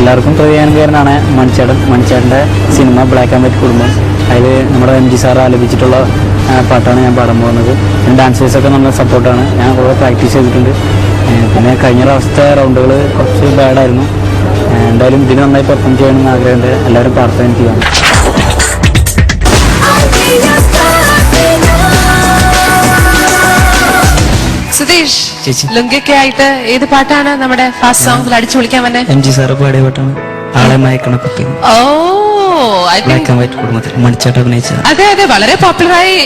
എല്ലാവർക്കും പ്രതികാരനാണ് മണിച്ചേട്ടൻ്റെ cinema black and white കുടുംബം. അതിൽ നമ്മുടെ MG സാർ ആലപിച്ചിട്ടുള്ള പാട്ടാണ് ഞാൻ പാടാൻ പോകുന്നത്. ഡാൻസേഴ്സൊക്കെ നല്ല സപ്പോർട്ടാണ്. ഞാൻ കുറേ പ്രാക്ടീസ് ചെയ്തിട്ടുണ്ട്. പിന്നെ കഴിഞ്ഞ പ്രാവശ്യത്തെ റൗണ്ടുകൾ കുറച്ച് ബാഡായിരുന്നു. എന്തായാലും ഇതിന് നന്നായി പെർഫോം ചെയ്യണമെന്ന് ആഗ്രഹമുണ്ട്. എല്ലാവരും പ്രാർത്ഥന ചെയ്യണം. സുധീഷ്, ലുങ്കിയൊക്കെ ആയിട്ട് ഏത് പാട്ടാണ് നമ്മുടെ ഫാസ്റ്റ് സോങ്ങിൽ അടിച്ചു വിളിക്കാൻ വന്നെ? MG സാറ് പാടിയ പാട്ടാണ് ആളെ മയക്കണ കുപ്പി. മണിച്ചേട്ടൻ അഭിനയിച്ച. അതെ അതെ, വളരെ പോപ്പുലറായി,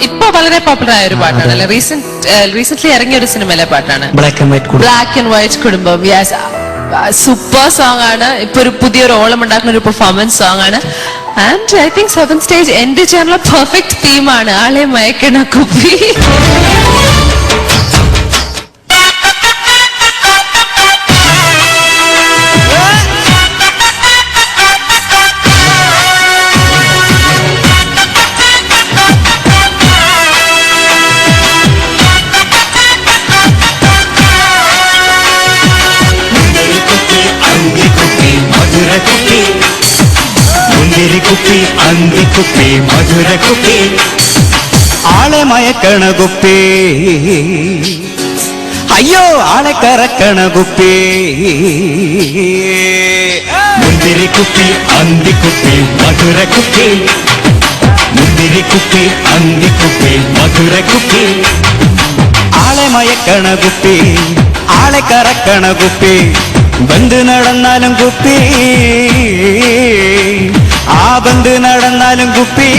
ഇപ്പൊ വളരെ പോപ്പുലറായ ഒരു പാട്ടാണ് അല്ലെ? റീസെന്റ് ഇറങ്ങിയ ഒരു സിനിമയിലെ പാട്ടാണ് ബ്ലാക്ക് ആൻഡ് വൈറ്റ് കുടുംബം. യെസ്, സൂപ്പർ സോങ് ആണ്. ഇപ്പൊ ഒരു പുതിയൊരു ഓളം ഉണ്ടാക്കുന്ന ഒരു പെർഫോമൻസ് സോങ് ആണ്. And I think seven stage end ചെയ്യാനുള്ള പെർഫെക്റ്റ് തീമാണ് ആളെ മയക്കണ കുപ്പി. കുപ്പി അന്തിക്കുപ്പി മധുര കുപ്പി ആളെ മയക്കണ കുപ്പി, അയ്യോ ആളെ കറക്കണ കുപ്പി. മുന്തിരി കുപ്പി അന്തിക്കുപ്പി മധുര കുപ്പി, മുന്തിരി കുപ്പി അന്തിക്കുപ്പി മധുര കുപ്പി ആളെ മയക്കണ കുപ്പി, ആളെ കറക്കണ കുപ്പി. ബന്ദ് നടന്നാലും കുപ്പി, ആ ബന്ദ് നടന്നാലും കുപ്പി,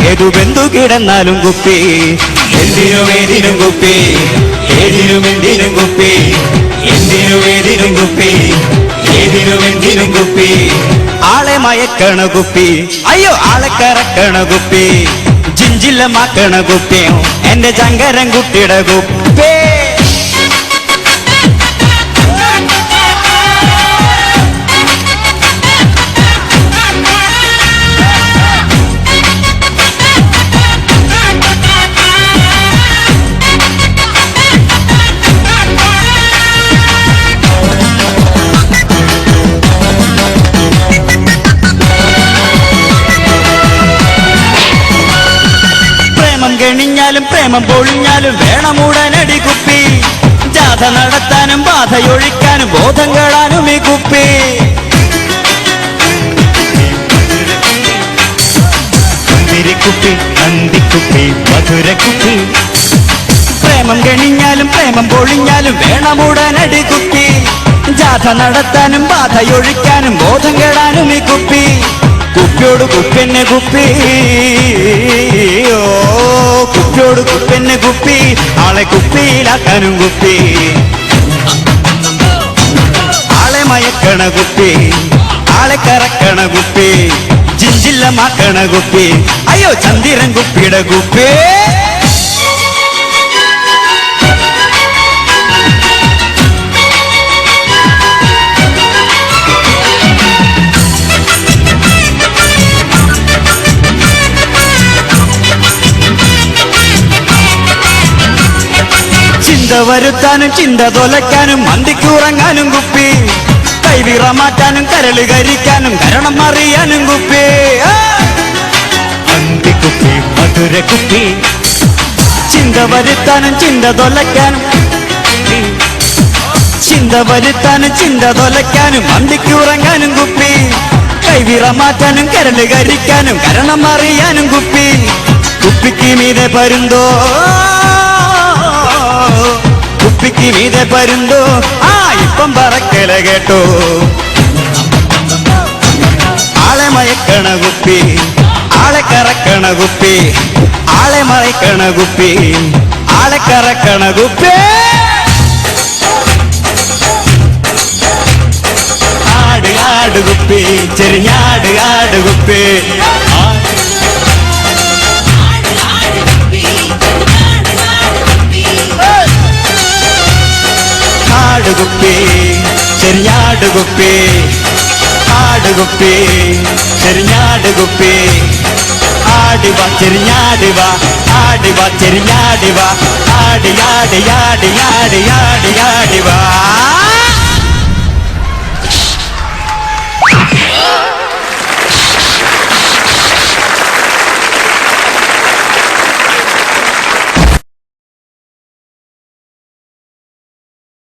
ഏതു ബന്ധു കിടന്നാലും കുപ്പി. എന്തിനും ഏതിനും കുപ്പി, ഏതിനും എന്തിനും കുപ്പി, എന്തിനും ഏതിനും കുപ്പി, ഏതിനും എന്തിനും കുപ്പി. ആളെ മയക്കണ കുപ്പി, അയ്യോ ആളെ കറക്കണ കുപ്പി, ജിഞ്ചില്ലമാക്കണ കുപ്പി, എന്റെ ചങ്കരൻ കുട്ടിയുടെ കുപ്പി. ഗണിഞ്ഞാലും പ്രേമം പൊളിഞ്ഞാലും വേണം ഉടനടി കുപ്പി. ജാഥ നടത്താനും ബാധയൊഴിക്കാനും ബോധം കെടാനും ഈ കുപ്പി. കുപ്പി അന്തിക്കുപ്പി മധുര കുപ്പി, പ്രേമം ഗണിഞ്ഞാലും പ്രേമം പൊളിഞ്ഞാലും വേണം ഉടനടി കുപ്പി. ജാഥ നടത്താനും ബാധയൊഴിക്കാനും ബോധം കെടാനും ഈ കുപ്പി. കുപ്പിയോട് കുപ്പിന്നെ കുപ്പി, ഓ കുപ്പിയോട് കുപ്പിന്നെ കുപ്പി, ആളെ കുപ്പിയിലാക്കാനും കുപ്പി. ആളെ മയക്കണ കുപ്പി, ആളെ കറക്കണ കുപ്പി, ജിഞ്ചില്ലമാക്കണ കുപ്പി, അയ്യോ ചന്ദിരൻ കുപ്പിയുടെ കുപ്പി. ചിന്ത വരുത്താനും ചിന്ത തൊലയ്ക്കാനും മന്തിക്കുറങ്ങാനും കുപ്പി, കൈവിറ മാറ്റാനും കരള് കരിക്കാനും കരണം അറിയാനും കുപ്പി. അന്തിക്കുപ്പി മധുര കുപ്പി, ചിന്ത വരുത്താനും ചിന്ത തൊലയ്ക്കാനും, ചിന്ത വരുത്താനും ചിന്ത തൊലയ്ക്കാനും മന്തിക്കുറങ്ങാനും കുപ്പി, കൈവിറ മാറ്റാനും കരള് കരിക്കാനും കരണം അറിയാനും കുപ്പി. കുപ്പിക്ക് മീതെ പരുന്തോ, കുപ്പിക്ക് മീതെ പരുന്തോ, ആ ഇപ്പം പറക്കല കേട്ടോ. ആളെ മയക്കണ കുപ്പി, ആളെ കറക്കണ കുപ്പി, ആളെ മയക്കണ കുപ്പി, ആളെ കറക്കണ കുപ്പി. ആട് ആട് കുപ്പി, ചെറിഞ്ഞാട് ആട് കുപ്പി, ആടുകുപ്പി ചെറിയാടുകുപ്പി, ആടുകുപ്പി ചെറിയാടുകുപ്പി, ആടിവ ചെറിയാടിവ, ആടിവ ചെറിയാടിവ, ആടി ആടി ആടി ആടി ആടി ആടിവ.